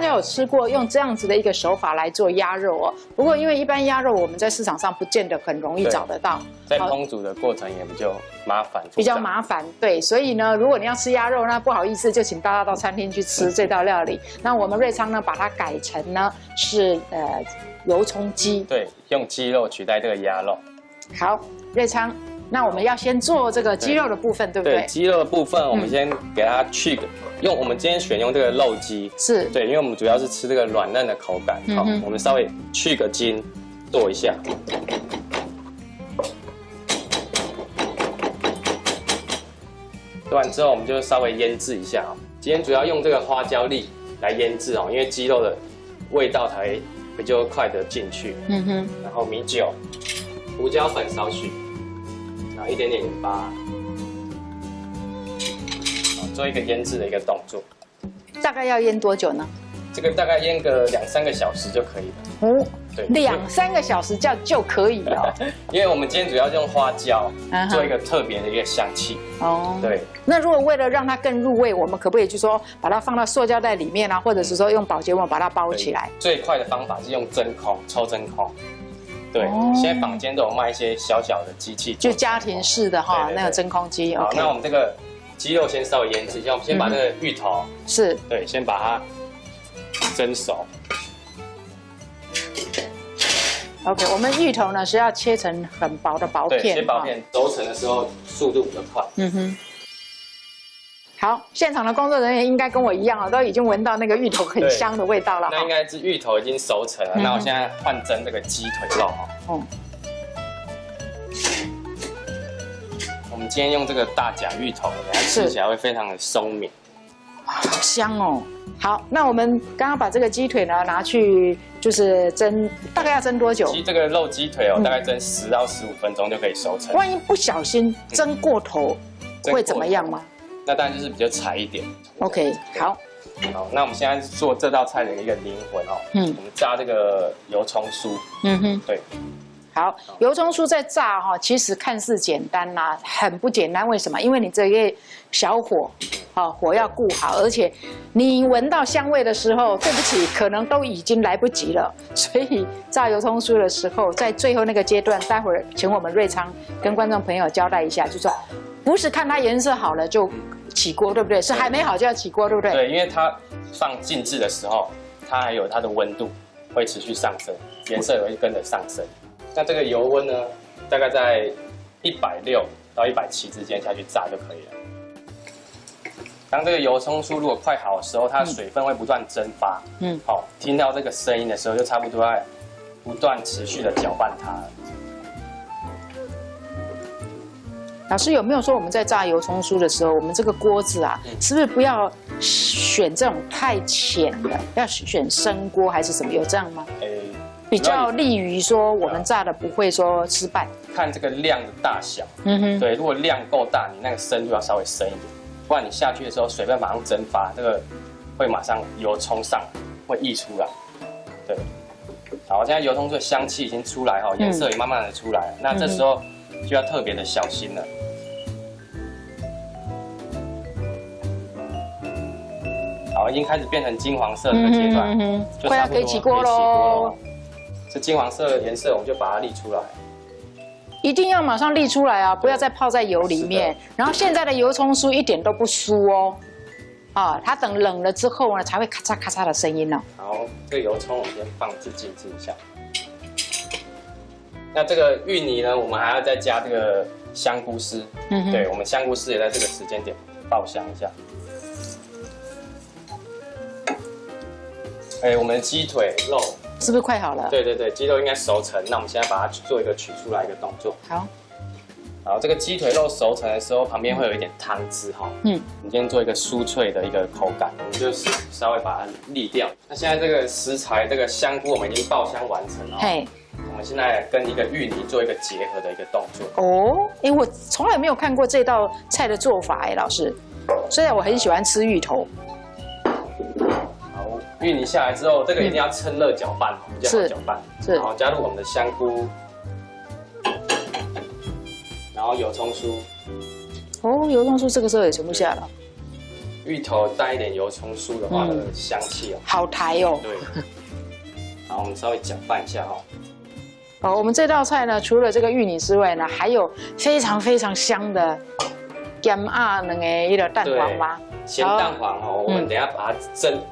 家有吃过用这样子的一个手法来做鸭肉哦。不过因为一般鸭肉我们在市场上不见得很容易找得到，在烹煮的过程也比较麻烦，比较麻烦。对，所以呢，如果你要吃鸭肉，那不好意思，就请大家到餐厅去吃这道料理。那我们瑞昌呢，把它改成呢是油葱鸡，对，用鸡肉取代这个鸭肉。好，瑞昌，那我们要先做这个鸡肉的部分，对不对？对，鸡肉的部分我们先给它去个。我们今天选用这个肉鸡，是对，因为我们主要是吃这个软嫩的口感。好，我们稍微去个筋，剁一下。剁完之后，我们就稍微腌制一下。今天主要用这个花椒粒来腌制哦，因为鸡肉的味道才比较快的进去。然后米酒、胡椒粉少许，然后一点点盐巴。做一个腌制的一个动作，大概要腌多久呢？这个大概腌个2、3个小时就可以了。哦，对，2、3个小时就可以了。因为我们今天主要用花椒做一个特别的一个香气。哦，对。那如果为了让它更入味，我们可不可以就说把它放到塑胶袋里面啊，或者是说用保鲜膜把它包起来？最快的方法是用真空抽真空。对，现在坊间都有卖一些小小的机器，就家庭式的哈，那个真空机。好，那我们这个。鸡肉先稍微腌制一下，我们先把这个芋头是对，先把它蒸熟。OK， 我们芋头呢是要切成很薄的薄片，对，切薄片，熟成的时候速度比较快。好，现场的工作人员应该跟我一样啊，都已经闻到那个芋头很香的味道了。那应该是芋头已经熟成了。那我现在换蒸这个鸡腿肉哈。我们今天用这个大甲芋头，它吃起来会非常的松绵，好香哦。好，那我们刚刚把这个鸡腿呢拿去就是蒸，大概要蒸多久？其实这个肉鸡腿大概蒸10到15分钟就可以熟成。万一不小心蒸过头，会怎么样吗？那当然就是比较柴一点。OK， 好。好，那我们现在是做这道菜的一个灵魂哦。我们炸这个油葱酥。对。好，油葱酥在炸哈，其实看似简单啦，很不简单。为什么？因为你这个小火，火要顾好，而且你闻到香味的时候，对不起，可能都已经来不及了。所以炸油葱酥的时候，在最后那个阶段，待会儿请我们瑞昌跟观众朋友交代一下，就说不是看它颜色好了就起锅，对不对？是还没好就要起锅，对不对？对，因为它放静置的时候，它还有它的温度会持续上升，颜色也会跟着上升。那这个油温呢，大概在160到170之间下去炸就可以了。当这个油葱酥如果快好的时候，它的水分会不断蒸发。好，听到这个声音的时候，就差不多要不断持续的搅拌它了。老师有没有说我们在炸油葱酥的时候，我们这个锅子啊，是不是不要选这种太浅的，要选生锅还是什么？有这样吗？比较利于说我们炸的不会说失败，看这个量的大小。对，如果量够大，你那个深就要稍微深一点，不然你下去的时候水分马上蒸发，这个会马上油冲上，会溢出来。对，好，现在油葱酥的香气已经出来哈，颜色也慢慢的出来了，那这时候就要特别的小心了。好，已经开始变成金黄色的阶段，就快要可以起锅喽。这金黄色的颜色，我们就把它沥出来。一定要马上沥出来啊！不要再泡在油里面。然后现在的油葱酥一点都不酥哦，它等冷了之后呢，才会咔嚓咔嚓的声音呢。好，这个油葱我们先放置静置一下。那这个芋泥呢，我们还要再加这个香菇丝。对，我们香菇丝也在这个时间点爆香一下。我们的鸡腿肉。是不是快好了？对对对，鸡肉应该熟成。那我们现在把它做一个取出来一个动作。好，好，这个鸡腿肉熟成的时候，旁边会有一点汤汁哈。我们今天做一个酥脆的一个口感，我们就稍微把它沥掉。那现在这个食材，这个香菇我们已经爆香完成了。我们现在跟一个芋泥做一个结合的一个动作。我从来没有看过这道菜的做法老师。虽然我很喜欢吃芋头。芋泥下来之后，这个一定要趁热搅拌，比较好搅拌。然后加入我们的香菇，然后油葱酥。油葱酥这个时候也全部下了。芋头带一点油葱酥的话，香气哦，好台哦。对。然后我们稍微搅拌一下哈。哦，我们这道菜呢，除了这个芋泥之外呢，还有非常非常香的咸鸭那个一个蛋黄吗？咸蛋黄哦，我们等一下把它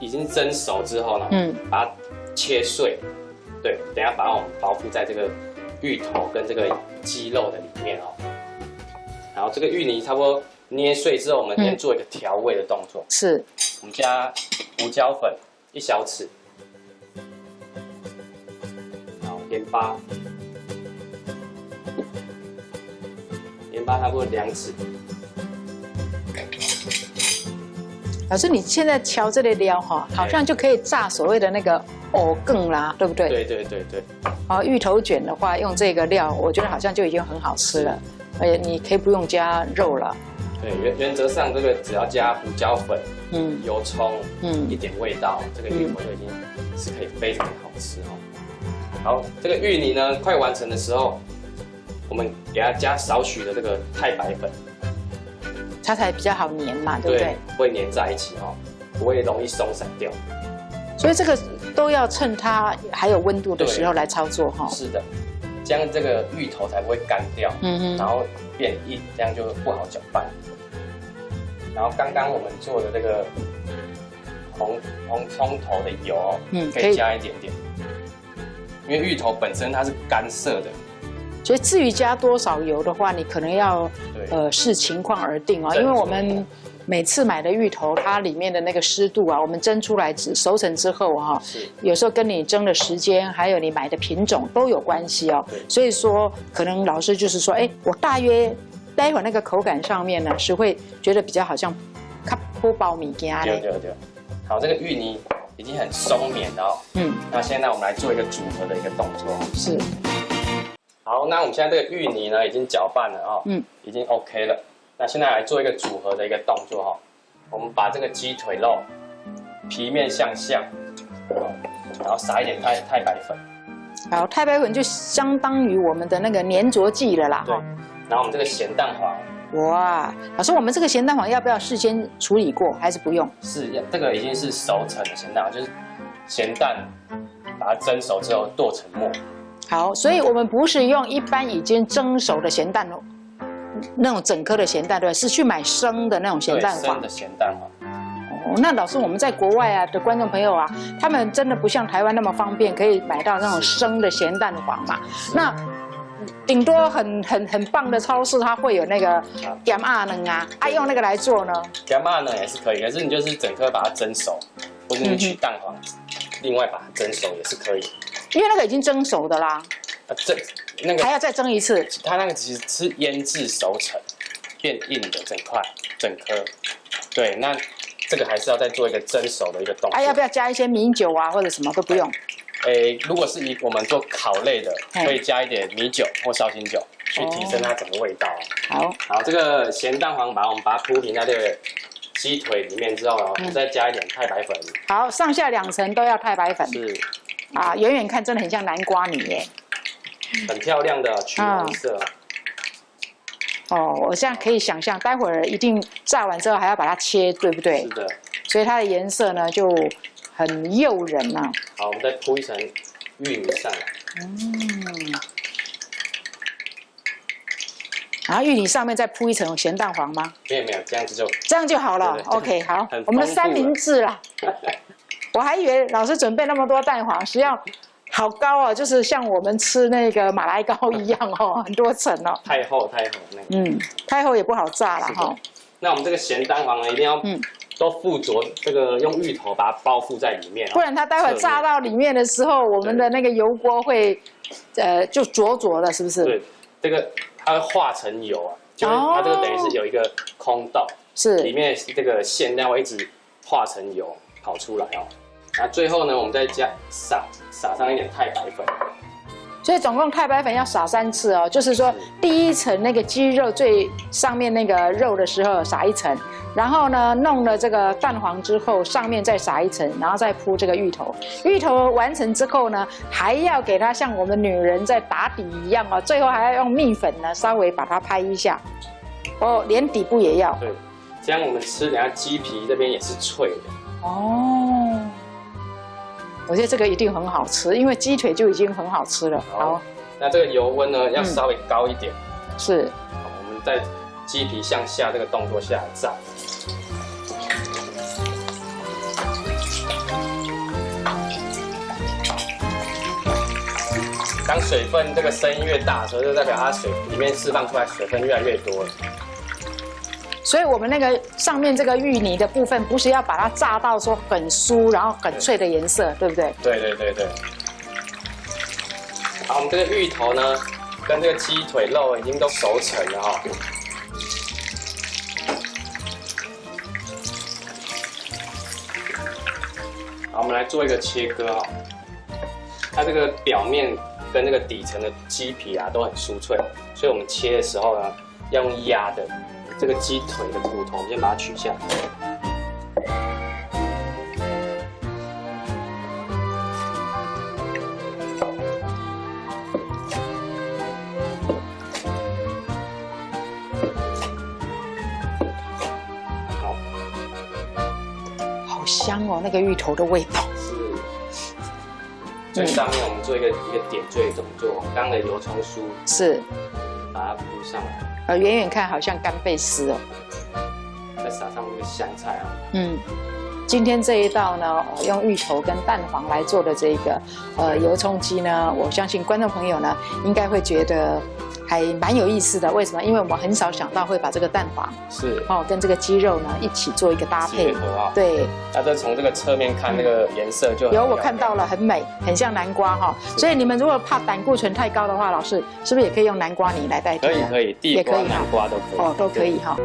已经蒸熟之后呢，把它切碎，对，等一下把它包覆在这个芋头跟这个鸡肉的里面哦。然后这个芋泥差不多捏碎之后，我们先做一个调味的动作。是，我们加胡椒粉1小匙，然后盐巴差不多2匙。老师，你现在调这类料哈，好像就可以炸所谓的那个藕羹啦，对不对？对。哦，芋头卷的话，用这个料，我觉得好像就已经很好吃了，而且你可以不用加肉了。对，原则上这个只要加胡椒粉、油葱，一点味道，这个芋头就已经是可以非常好吃哦。好，这个芋泥呢快完成的时候，我们给它加少许的这个太白粉。它才比较好粘嘛，对不对？不会粘在一起哦，不会容易松散掉。所以这个都要趁它还有温度的时候来操作哈。是的，这样这个芋头才不会干掉，然后变硬，这样就不好搅拌。然后刚刚我们做的这个红葱头的油，可以加一点点，因为芋头本身它是干涩的。所以至于加多少油的话，你可能要视情况而定哦，因为我们每次买的芋头，它里面的那个湿度啊，我们蒸出来熟成之后哈，有时候跟你蒸的时间，还有你买的品种都有关系哦。所以说，可能老师就是说，我大约待会儿那个口感上面呢，是会觉得比较好像卡波包米羹嘞。对。好，这个芋泥已经很松绵了哦。那现在我们来做一个组合的一个动作。是。好，那我们现在这个芋泥呢已经搅拌了哦，已经 OK 了。那现在来做一个组合的一个动作哈，我们把这个鸡腿肉皮面向下，然后撒一点太白粉。好，太白粉就相当于我们的那个粘着剂了啦。对。然后我们这个咸蛋黄。哇，老师，我们这个咸蛋黄要不要事先处理过，还是不用？是，这个已经是熟成的咸蛋黄，就是咸蛋把它蒸熟之后剁成末。好，所以我们不是用一般已经蒸熟的咸蛋哦，那种整颗的咸蛋，对吧？是去买生的那种咸蛋黄。生的咸蛋黄。哦，那老师，我们在国外啊的观众朋友啊，他们真的不像台湾那么方便，可以买到那种生的咸蛋黄嘛？那顶多很棒的超市，它会有那个咸鸭卵啊，用那个来做呢。咸鸭卵也是可以，可是你就是整颗把它蒸熟，或者你取蛋黄，另外把它蒸熟也是可以。因为那个已经蒸熟的啦，那个还要再蒸一次。它那个其实是腌制熟成，变硬的整颗。对，那这个还是要再做一个蒸熟的一个动作。要不要加一些米酒啊，或者什么都不用？如果是以我们做烤类的，可以加一点米酒或绍兴酒，去提升它整个味道。好，这个咸蛋黄我们把它铺平在这个鸡腿里面之后呢，我们再加一点太白粉。好，上下2层都要太白粉。是。啊，远远看真的很像南瓜泥耶，很漂亮的橘红色。哦，我现在可以想象，待会儿一定炸完之后还要把它切，对不对？是的。所以它的颜色呢就很诱人呐。好，我们再铺一层芋泥上来。然后芋泥上面再铺一层咸蛋黄吗？没有，这样就好了。OK， 好，我们的三明治啦。我还以为老师准备那么多蛋黄是要好高哦，就是像我们吃那个马来糕一样哦，很多层哦。太厚那个。太厚也不好炸了哈。那我们这个咸蛋黄呢，一定要都附着这个用芋头把它包覆在里面，不然它待会炸到里面的时候，我们的那个油锅会就灼的，是不是？对，这个它会化成油啊，就是它这个等于是有一个空洞，是里面这个馅料会一直化成油跑出来哦。那最后呢，我们再撒上一点太白粉。所以总共太白粉要撒3次哦，就是说第一层那个鸡肉最上面那个肉的时候撒1层，然后呢弄了这个蛋黄之后，上面再撒1层，然后再铺这个芋头。芋头完成之后呢，还要给它像我们女人在打底一样哦，最后还要用蜜粉呢稍微把它拍一下。哦，连底部也要。对，这样我们吃，等下鸡皮这边也是脆的。哦，我觉得这个一定很好吃，因为鸡腿就已经很好吃了。好，那这个油温呢要稍微高一点。是。我们在鸡皮向下这个动作下来炸。当水分这个声音越大的时候，就代表它水里面释放出来水分越来越多了。所以我们那个上面这个芋泥的部分，不是要把它炸到说很酥，然后很脆的颜色，对不对？对。好，我们这个芋头呢，跟这个鸡腿肉已经都熟成了哈。好，我们来做一个切割哈。它这个表面跟这个底层的鸡皮啊都很酥脆，所以我们切的时候呢，要用压的。这个鸡腿的骨头，我们先把它取下来。好，好香哦，那个芋头的味道。是。最上面我们做一个点缀动作，刚刚的油葱酥是，把它铺上来。远远看好像干贝丝哦。再撒上这个香菜啊。今天这一道呢，用芋头跟蛋黄来做的这个油葱鸡呢，我相信观众朋友呢应该会觉得还蛮有意思的。为什么？因为我们很少想到会把这个蛋黄跟这个鸡肉呢一起做一个搭配。对。那这从这个侧面看，那个颜色就有我看到了，很美，很像南瓜哈。所以你们如果怕胆固醇太高的话，老师是不是也可以用南瓜泥来代替？可以，地瓜、南瓜都可以。都可以哈。